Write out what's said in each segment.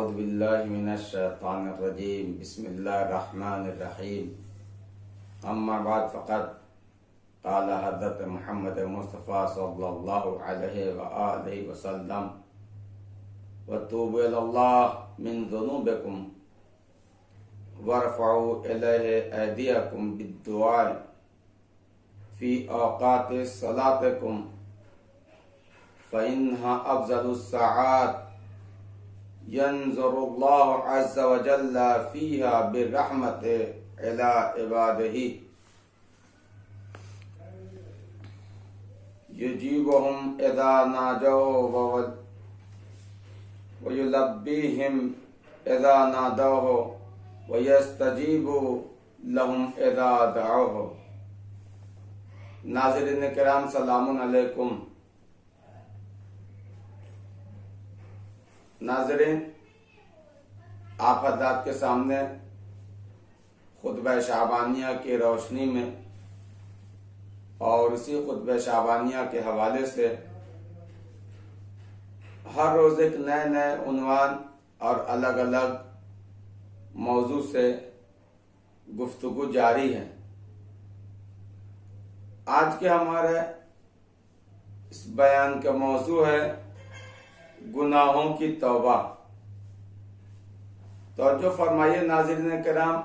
اعوذ باللہ من الشیطان الرجیم بسم اللہ الرحمن الرحیم اما بعد فقط قال حضرت محمد مصطفیٰ صلی اللہ علیہ وآلہ وسلم وتوبوا الی اللہ من ذنوبکم وارفعوا الیہ ایدیکم بالدعاء فی اوقات صلاتکم فإنها أفضل الساعات ينظر الله عز وجل فيها بالرحمة إلى عباده يجيبهم إذا ناجوه ويلبيهم إذا نادوه ويستجيب لهم إذا دعوه. ناظرین کرام سلام علیکم. ناظرین، آپ حضرات کے سامنے خطبہ شعبانیہ کی روشنی میں اور اسی خطبہ شعبانیہ کے حوالے سے ہر روز ایک نئے عنوان اور الگ الگ موضوع سے گفتگو جاری ہے. آج کے ہمارے اس بیان کا موضوع ہے گناہوں کی توبہ. توجہ فرمائیے ناظرین کرام،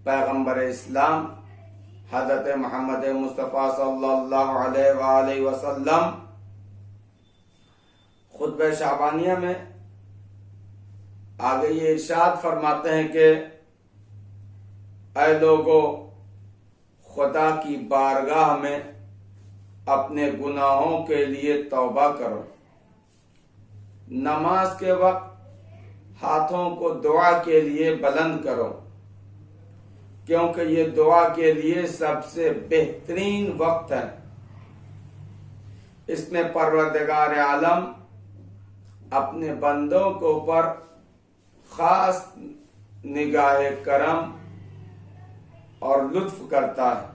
پیغمبر اسلام حضرت محمد مصطفیٰ صلی اللہ علیہ وآلہ وسلم خطبہ شعبانیہ میں آگے یہ ارشاد فرماتے ہیں کہ اے لوگو، خدا کی بارگاہ میں اپنے گناہوں کے لیے توبہ کرو. نماز کے وقت ہاتھوں کو دعا کے لیے بلند کرو، کیونکہ یہ دعا کے لیے سب سے بہترین وقت ہے. اس میں پروردگار عالم اپنے بندوں کے اوپر خاص نگاہ کرم اور لطف کرتا ہے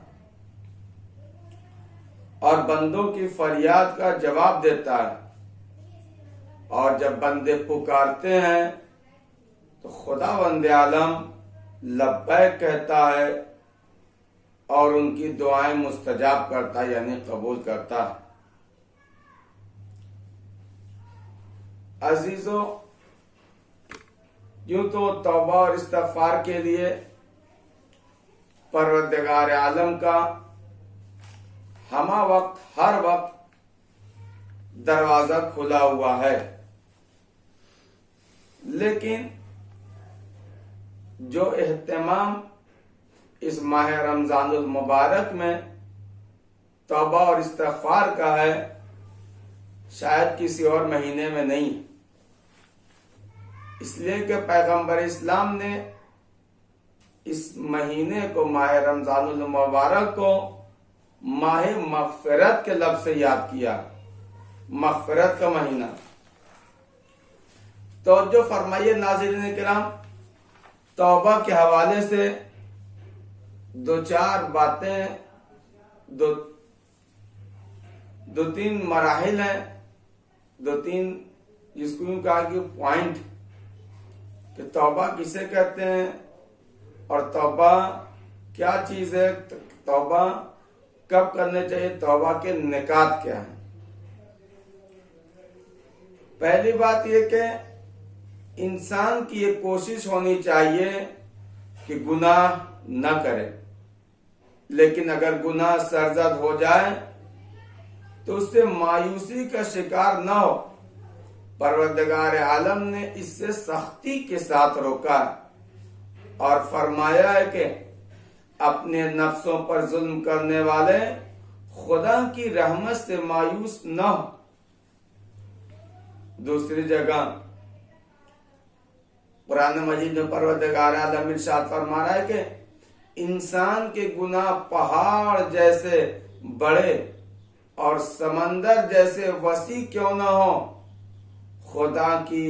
اور بندوں کی فریاد کا جواب دیتا ہے. اور جب بندے پکارتے ہیں تو خداوند عالم لبیک کہتا ہے اور ان کی دعائیں مستجاب کرتا ہے، یعنی قبول کرتا ہے. عزیزو، یوں تو توبہ اور استغفار کے لیے پروردگار عالم کا ہمہ وقت ہر وقت دروازہ کھلا ہوا ہے، لیکن جو اہتمام اس ماہ رمضان المبارک میں توبہ اور استغفار کا ہے شاید کسی اور مہینے میں نہیں. اس لیے کہ پیغمبر اسلام نے اس مہینے کو، ماہ رمضان المبارک کو، ماہ مغفرت کے لفظ سے یاد کیا. مغفرت کا مہینہ. توجہ فرمائیے ناظرین کرام، توبہ کے حوالے سے دو چار باتیں، دو تین مراحل ہیں، دو تین جس کو یوں کہا کہ پوائنٹ، کہ توبہ کسے کہتے ہیں اور توبہ کیا چیز ہے، توبہ کب کرنے چاہیے، توبہ کے نکات کیا ہیں. پہلی بات یہ کہ انسان کی یہ کوشش ہونی چاہیے کہ گناہ نہ کرے، لیکن اگر گناہ سرزد ہو جائے تو اس سے مایوسی کا شکار نہ ہو. پروردگار عالم نے اس سے سختی کے ساتھ روکا اور فرمایا ہے کہ اپنے نفسوں پر ظلم کرنے والے خدا کی رحمت سے مایوس نہ ہو. دوسری جگہ قرآن مجید میں پروردگار عالم ارشاد فرما رہا ہے کہ انسان کے گناہ پہاڑ جیسے بڑے اور سمندر جیسے وسیع کیوں نہ ہو، خدا کی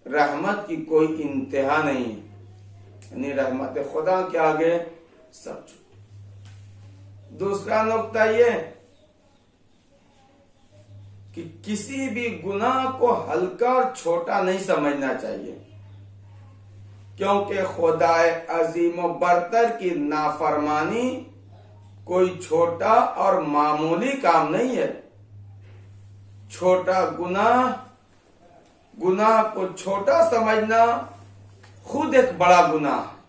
رحمت کی کوئی انتہا نہیں ہے. یعنی رحمت خدا کے آگے سب چھوٹا. دوسرا نقطہ یہ کہ کسی بھی گناہ کو ہلکا اور چھوٹا نہیں سمجھنا چاہیے، کیونکہ خدائے عظیم و برتر کی نافرمانی کوئی چھوٹا اور معمولی کام نہیں ہے۔ چھوٹا گناہ کو چھوٹا سمجھنا خود ایک بڑا گناہ ہے۔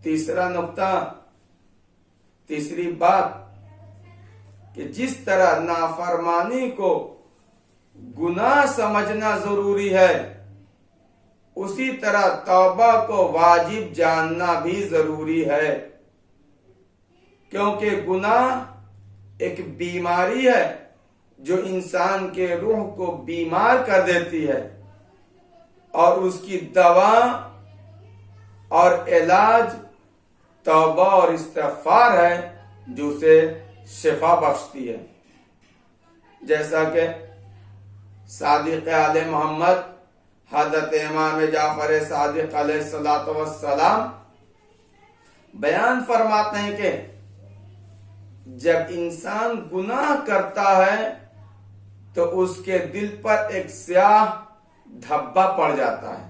تیسرا نقطہ، تیسری بات کہ جس طرح نافرمانی کو گناہ سمجھنا ضروری ہے، اسی طرح توبہ کو واجب جاننا بھی ضروری ہے، کیونکہ گناہ ایک بیماری ہے جو انسان کے روح کو بیمار کر دیتی ہے، اور اس کی دوا اور علاج توبہ اور استغفار ہے جو اسے شفا بخشتی ہے۔ جیسا کہ صادق آل محمد حضرت امام جعفر صادق علیہ السلام بیان فرماتے ہیں کہ جب انسان گناہ کرتا ہے تو اس کے دل پر ایک سیاہ دھبا پڑ جاتا ہے۔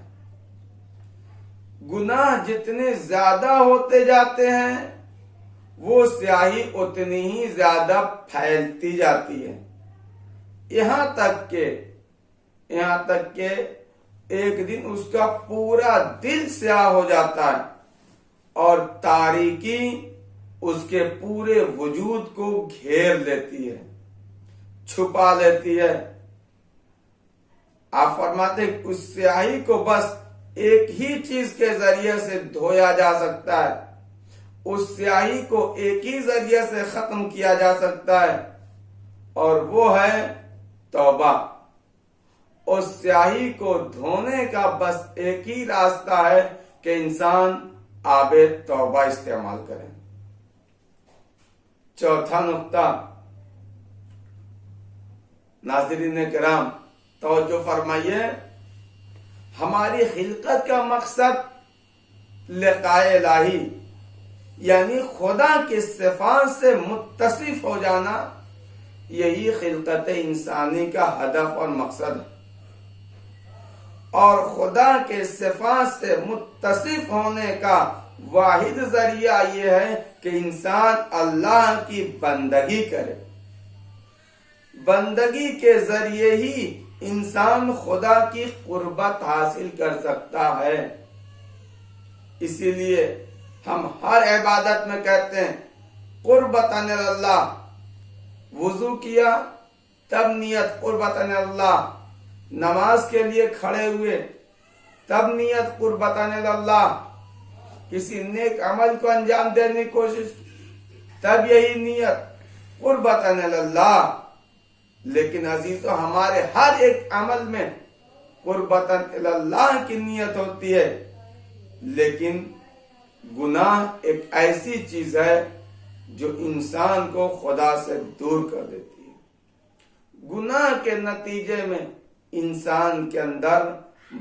گناہ جتنے زیادہ ہوتے جاتے ہیں وہ سیاہی اتنی ہی زیادہ پھیلتی جاتی ہے، یہاں تک کہ ایک دن اس کا پورا دل سیاہ ہو جاتا ہے اور تاریکی اس کے پورے وجود کو گھیر لیتی ہے، چھپا لیتی ہے۔ آپ فرماتے ہیں اس سیاہی کو بس ایک ہی چیز کے ذریعے سے دھویا جا سکتا ہے، اس سیاہی کو ایک ہی ذریعے سے ختم کیا جا سکتا ہے، اور وہ ہے توبہ۔ اس سیاہی کو دھونے کا بس ایک ہی راستہ ہے کہ انسان آب توبہ استعمال کرے۔ چوتھا نقطہ، ناظرین کرام توجہ فرمائیے، ہماری خلقت کا مقصد لقاء الہی یعنی خدا کی صفات سے متصف ہو جانا، یہی خلقت انسانی کا ہدف اور مقصد ہے، اور خدا کے صفات سے متصف ہونے کا واحد ذریعہ یہ ہے کہ انسان اللہ کی بندگی کرے۔ بندگی کے ذریعے ہی انسان خدا کی قربت حاصل کر سکتا ہے۔ اسی لیے ہم ہر عبادت میں کہتے ہیں قربتاً اللہ، وضو کیا تب نیت قربتاً اللہ، نماز کے لیے کھڑے ہوئے تب نیت قربتاً اللہ، کسی نیک عمل کو انجام دینے کی کوشش کی تب یہی نیت قربتاً اللہ۔ لیکن عزیزو، ہمارے ہر ایک عمل میں قربتاً اللہ کی نیت ہوتی ہے، لیکن گناہ ایک ایسی چیز ہے جو انسان کو خدا سے دور کر دیتی ہے۔ گناہ کے نتیجے میں انسان کے اندر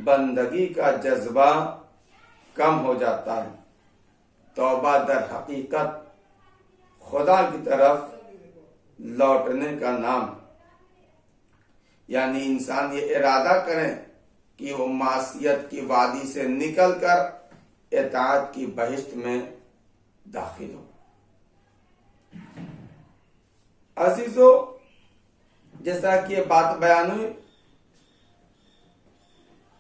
بندگی کا جذبہ کم ہو جاتا ہے۔ توبہ در حقیقت خدا کی طرف لوٹنے کا نام، یعنی انسان یہ ارادہ کرے کہ وہ معصیت کی وادی سے نکل کر اطاعت کی بہشت میں داخل ہو۔ عزیزو، جیسا کہ یہ بات بیان ہوئی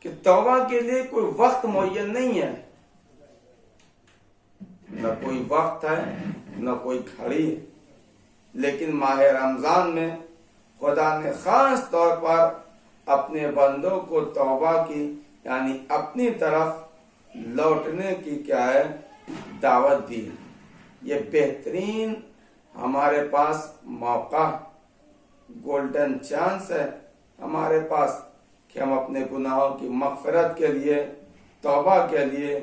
کہ توبہ کے لیے کوئی وقت معین نہیں ہے، نہ کوئی وقت ہے نہ کوئی گھڑی ہے، لیکن ماہ رمضان میں خدا نے خاص طور پر اپنے بندوں کو توبہ کی یعنی اپنی طرف لوٹنے کی کیا ہے دعوت دی۔ یہ بہترین ہمارے پاس موقع، گولڈن چانس ہے ہمارے پاس کہ ہم اپنے گناہوں کی مغفرت کے لیے، توبہ کے لیے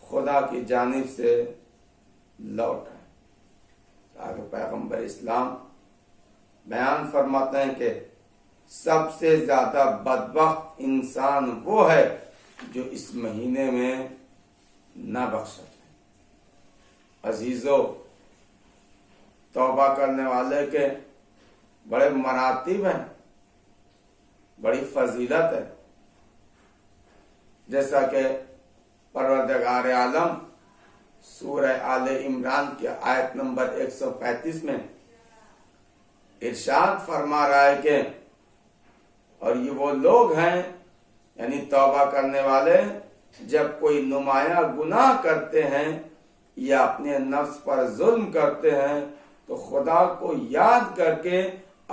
خدا کی جانب سے لوٹ آئے۔ آگے پیغمبر اسلام بیان فرماتے ہیں کہ سب سے زیادہ بدبخت انسان وہ ہے جو اس مہینے میں نہ بخشا جائے۔ عزیزو، توبہ کرنے والے کے بڑے مراتب ہیں، بڑی فضیلت ہے. جیسا کہ پروردگار عالم سورہ آل عمران کی آیت نمبر 135 میں ارشاد فرما رہا ہے کہ اور یہ وہ لوگ ہیں یعنی توبہ کرنے والے جب کوئی نمایاں گناہ کرتے ہیں یا اپنے نفس پر ظلم کرتے ہیں تو خدا کو یاد کر کے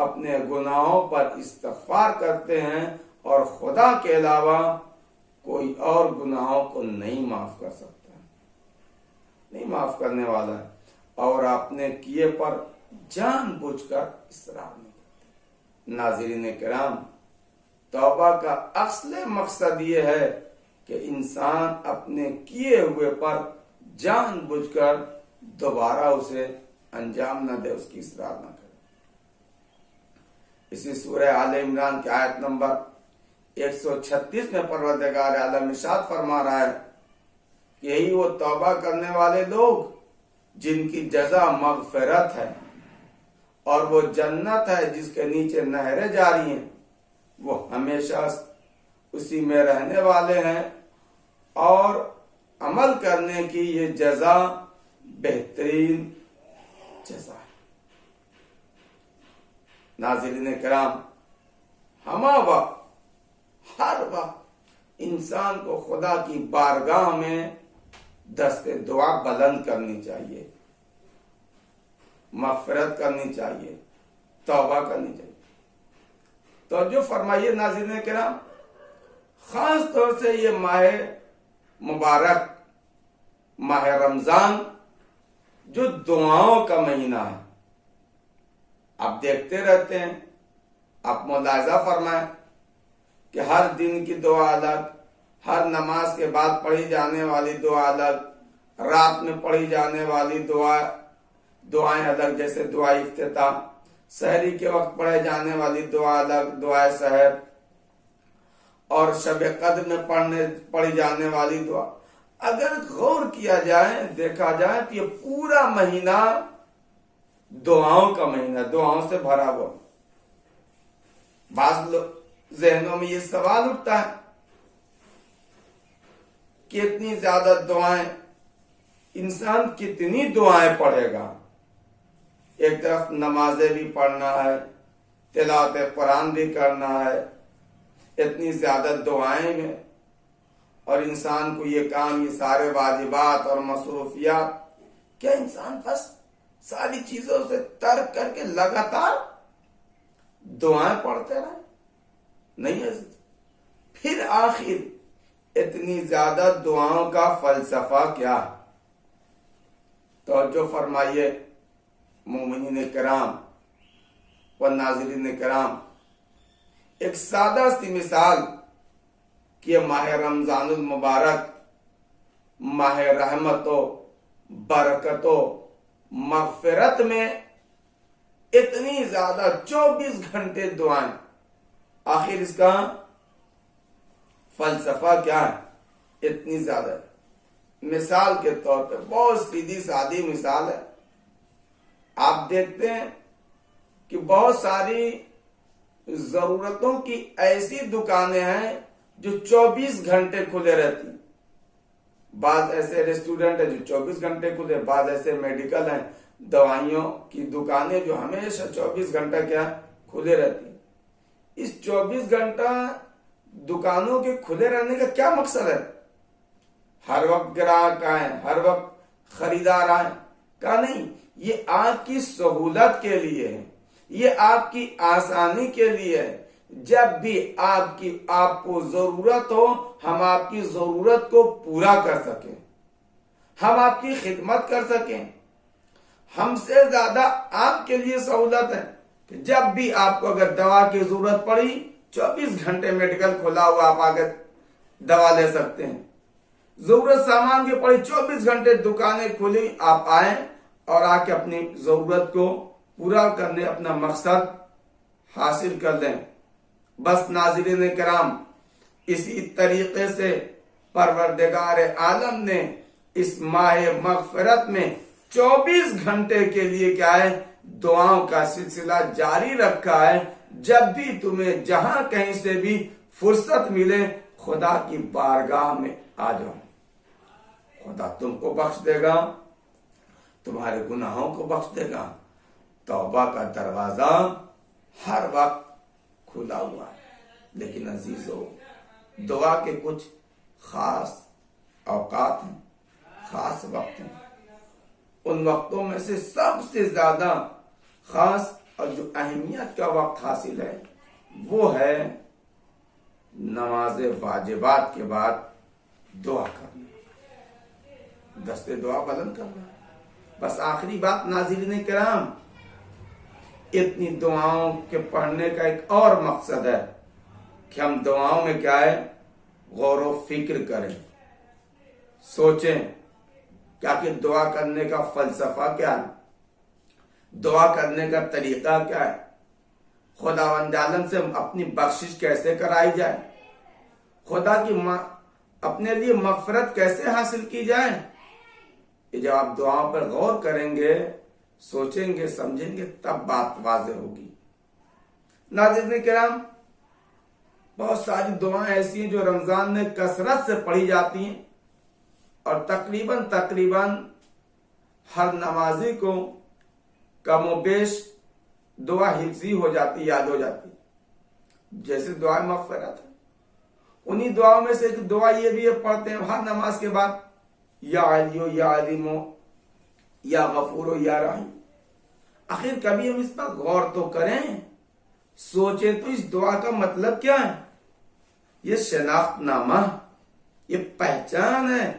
اپنے گناہوں پر استغفار کرتے ہیں اور خدا کے علاوہ کوئی اور گناہوں کو نہیں معاف کر سکتا، نہیں معاف کرنے والا ہے، اور اپنے کیے پر جان بوجھ کر اصرار نہیں کرتے. ناظرین کرام، توبہ کا اصل مقصد یہ ہے کہ انسان اپنے کیے ہوئے پر جان بوجھ کر دوبارہ اسے انجام نہ دے، اس کی اصرار نہ کرے. اسی سورہ آل عمران کی آیت نمبر 136 میں پروردگار عالم ارشاد فرما رہا ہے کہ یہی وہ توبہ کرنے والے لوگ جن کی جزا مغفرت ہے اور وہ جنت ہے جس کے نیچے نہریں جاری ہیں، وہ ہمیشہ اسی میں رہنے والے ہیں اور عمل کرنے کی یہ جزا بہترین جزا ہے. ناظرین کرام، ہمہ وقت ہر وقت انسان کو خدا کی بارگاہ میں دست دعا بلند کرنی چاہیے، مغفرت کرنی چاہیے، توبہ کرنی چاہیے. توجہ فرمائیے ناظرین کرام، خاص طور سے یہ ماہ مبارک، ماہ رمضان جو دعاؤں کا مہینہ ہے، آپ دیکھتے رہتے ہیں، آپ ملاحظہ فرمائیں کہ ہر دن کی دعا الگ، ہر نماز کے بعد پڑھی جانے والی دعا الگ، رات میں پڑھی جانے والی دعائیں الگ، جیسے دعا افتتاح، سحری کے وقت پڑھے جانے والی دعا الگ، دعا سحر، اور شب قدر میں پڑھی جانے والی دعا. اگر غور کیا جائے، دیکھا جائے تو یہ پورا مہینہ دعاؤں کا مہینہ، دعاؤں سے بھرا ہوا. بعض ذہنوں میں یہ سوال اٹھتا ہے کہ اتنی زیادہ دعائیں، انسان کتنی دعائیں پڑھے گا؟ ایک طرف نمازیں بھی پڑھنا ہے، تلاوت قرآن بھی کرنا ہے، اتنی زیادہ دعائیں میں، اور انسان کو یہ کام، یہ سارے واجبات اور مصروفیات، کیا انسان بس ساری چیزوں سے ترک کر کے لگاتار دعائیں پڑھتے رہے؟ نہیں ہے. پھر آخر اتنی زیادہ دعاؤں کا فلسفہ کیا؟ توجہ فرمائیے مومنین کرام و ناظرین کرام، ایک سادہ سی مثال کہ ماہ رمضان المبارک ماہ رحمت و برکت و مغفرت میں اتنی زیادہ 24 گھنٹے دعائیں، آخر اس کا فلسفہ کیا ہے؟ اتنی زیادہ. مثال کے طور پہ بہت سیدھی سادی مثال ہے، آپ دیکھتے ہیں کہ بہت ساری ضرورتوں کی ایسی دکانیں ہیں جو 24 گھنٹے کھلے رہتی. بعض ایسے ریسٹورنٹ ہیں جو 24 گھنٹے کھلے، بعض ایسے میڈیکل ہیں، دوائیوں کی دکانیں جو ہمیشہ 24 گھنٹہ کیا کھلے رہتی. اس 24 گھنٹہ دکانوں کے کھلے رہنے کا کیا مقصد ہے؟ ہر وقت گراہک آئیں، ہر وقت خریدار آئیں کا نہیں، یہ آپ کی سہولت کے لیے ہے، یہ آپ کی آسانی کے لیے ہے. جب بھی آپ کو ضرورت ہو، ہم آپ کی ضرورت کو پورا کر سکیں، ہم آپ کی خدمت کر سکیں. ہم سے زیادہ آپ کے لیے سہولت ہے کہ جب بھی آپ کو اگر دوا کی ضرورت پڑی، 24 گھنٹے میڈیکل کھلا ہوا، آپ آگے دوا لے سکتے ہیں. ضرورت سامان کی پڑی، 24 گھنٹے دکانیں کھلی، آپ آئیں اور آ کے اپنی ضرورت کو پورا کرنے، اپنا مقصد حاصل کر لیں. بس ناظرین کرام، اسی طریقے سے پروردگار عالم نے اس ماہ مغفرت میں 24 گھنٹے کے لیے کیا ہے؟ دعاؤں کا سلسلہ جاری رکھا ہے. جب بھی تمہیں جہاں کہیں سے بھی فرصت ملے خدا کی بارگاہ میں آ جاؤ. خدا تم کو بخش دے گا، تمہارے گناہوں کو بخش دے گا. توبہ کا دروازہ ہر وقت کھلا ہوا ہے. لیکن عزیزو، دعا کے کچھ خاص اوقات ہیں، خاص وقت ہیں. ان وقتوں میں سے سب سے زیادہ خاص اور جو اہمیت کا وقت حاصل ہے وہ ہے نماز واجبات کے بعد دعا کرنا، دستے دعا بلند کرنا. بس آخری بات ناظرین کرام، اتنی دعاؤں کے پڑھنے کا ایک اور مقصد ہے کہ ہم دعاؤں میں کیا ہے، غور و فکر کریں، سوچیں کہ دعا کرنے کا فلسفہ کیا ہے، دعا کرنے کا طریقہ کیا ہے، خداوند عالم سے اپنی بخشش کیسے کرائی جائے، خدا کی اپنے لیے مغفرت کیسے حاصل کی جائے. یہ جب آپ دعاؤں پر غور کریں گے، سوچیں گے، سمجھیں گے، تب بات واضح ہوگی. ناظرین کرام، بہت ساری دعائیں ایسی ہیں جو رمضان میں کثرت سے پڑھی جاتی ہیں اور تقریباً ہر نمازی کو کم و بیش دعا حفظی ہو جاتی، یاد ہو جاتی. جیسے دعا مغفرت ہے، انہی دعاؤں میں سے ایک دعا یہ بھی پڑھتے ہیں ہر نماز کے بعد، یا علیو یا علیمو یا غفورو یا رحیم. آخر کبھی ہم اس پر غور تو کریں، سوچیں تو اس دعا کا مطلب کیا ہے. یہ شناخت نامہ، یہ پہچان ہے.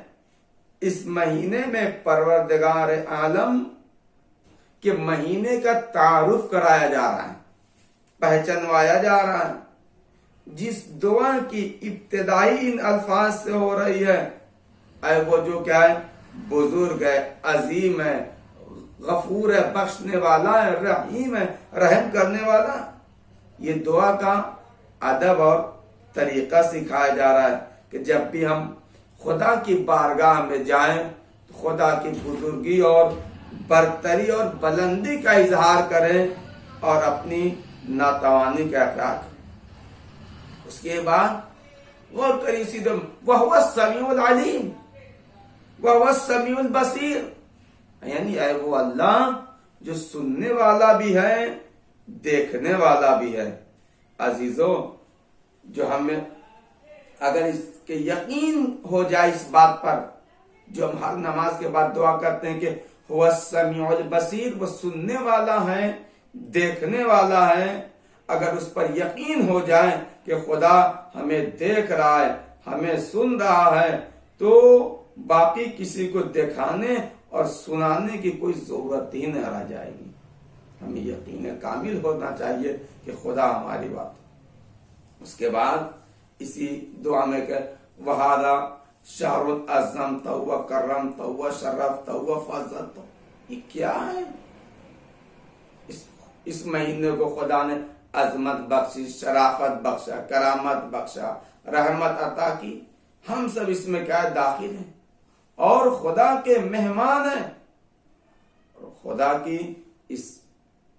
اس مہینے میں پروردگار عالم کے مہینے کا تعارف کرایا جا رہا ہے، پہچانوایا جا رہا ہے. جس دعا کی ابتدائی ان الفاظ سے ہو رہی ہے، اے وہ جو کیا ہے، بزرگ ہے، عظیم ہے، غفور ہے، بخشنے والا ہے، رحیم ہے، رحم کرنے والا. یہ دعا کا ادب اور طریقہ سکھایا جا رہا ہے کہ جب بھی ہم خدا کی بارگاہ میں جائیں تو خدا کی بزرگی اور برتری اور بلندی کا اظہار کریں اور اپنی ناتوانی کا اقرار کریں. اس کے بعد غور کری سیدھے، وَهُوَ السَّمِيعُ الْعَلِيمُ وَهُوَ السَّمِيعُ الْبَصِيرُ، یعنی اے وہ اللہ جو سننے والا بھی ہے، دیکھنے والا بھی ہے. عزیزو، جو ہمیں اگر اس کے یقین ہو جائے اس بات پر، جو ہم ہر نماز کے بعد دعا کرتے ہیں کہ هُوَ السَّمِيعُ الْبَصِيرُ، وہ سننے والا ہے، دیکھنے والا ہے، اگر اس پر یقین ہو جائے کہ خدا ہمیں دیکھ رہا ہے، ہمیں سن رہا ہے، تو باقی کسی کو دکھانے اور سنانے کی کوئی ضرورت ہی نہ رہ جائے گی. ہمیں یقین کامل ہونا چاہیے کہ خدا ہماری بات. اس کے بعد اسی دعا میں کہ وَهَذَا شَهْرٌ عَظَّمْتَهُ وَكَرَّمْتَهُ وَشَرَّفْتَهُ وَفَضَّلْتَهُ. یہ کیا ہے؟ اس مہینے کو خدا نے عظمت بخشی، شرافت بخشا، کرامت بخشا، رحمت عطا کی. ہم سب اس میں کیا داخل ہیں اور خدا کے مہمان ہیں، اور خدا کی اس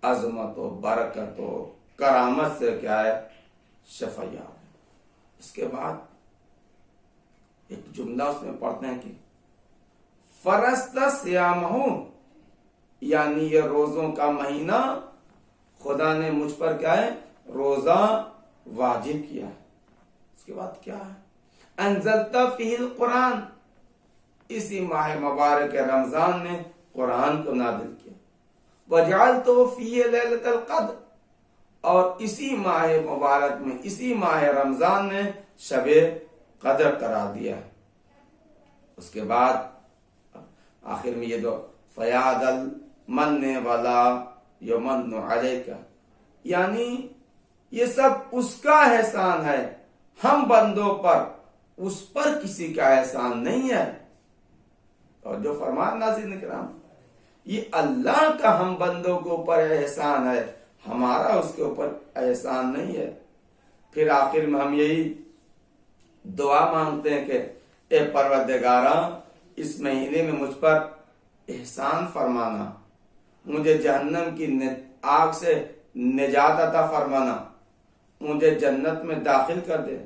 عظمت و برکت و کرامت سے کیا ہے، شفیاب. اس کے بعد ایک جملہ اس میں پڑھتے ہیں کہ فرست سیامہ، یعنی یہ روزوں کا مہینہ خدا نے مجھ پر کیا ہے، روزہ واجب کیا ہے. اس کے بعد کیا ہے، انزلت فیہ القرآن، اسی ماہ مبارک رمضان میں قرآن کو نازل کیا. وجعلت فیہ لیلۃ القدر، اور اسی ماہ مبارک میں، اسی ماہ رمضان میں شب قدر قرار دیا. اس کے بعد آخر میں یہ دو فیاد المن ولا یمن علیک، یعنی یہ سب اس کا احسان ہے ہم بندوں پر، اس پر کسی کا احسان نہیں ہے. اور جو فرمان ناظرین کرام، یہ اللہ کا ہم بندوں کے اوپر احسان ہے، ہمارا اس کے اوپر احسان نہیں ہے. پھر آخر میں ہم یہی دعا مانگتے ہیں کہ اے پروردگارا، اس مہینے میں مجھ پر احسان فرمانا، مجھے جہنم کی آگ سے نجات عطا فرمانا، مجھے جنت میں داخل کر دے۔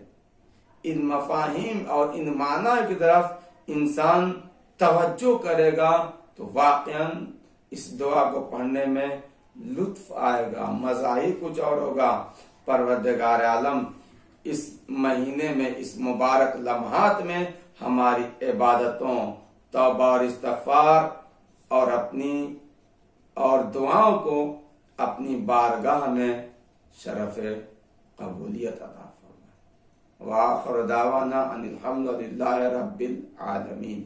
ان مفاہیم اور ان معنی کی طرف انسان توجہ کرے گا تو واقعاً اس دعا کو پڑھنے میں لطف آئے گا، مزہ ہی کچھ اور ہوگا۔ پروردگار عالم اس مہینے میں، اس مبارک لمحات میں ہماری عبادتوں، توبہ اور استغفار اور دعاؤں کو اپنی بارگاہ میں شرف قبولیت عطا فرمائے۔ وآخر دعوانا ان الحمد للہ رب العالمین۔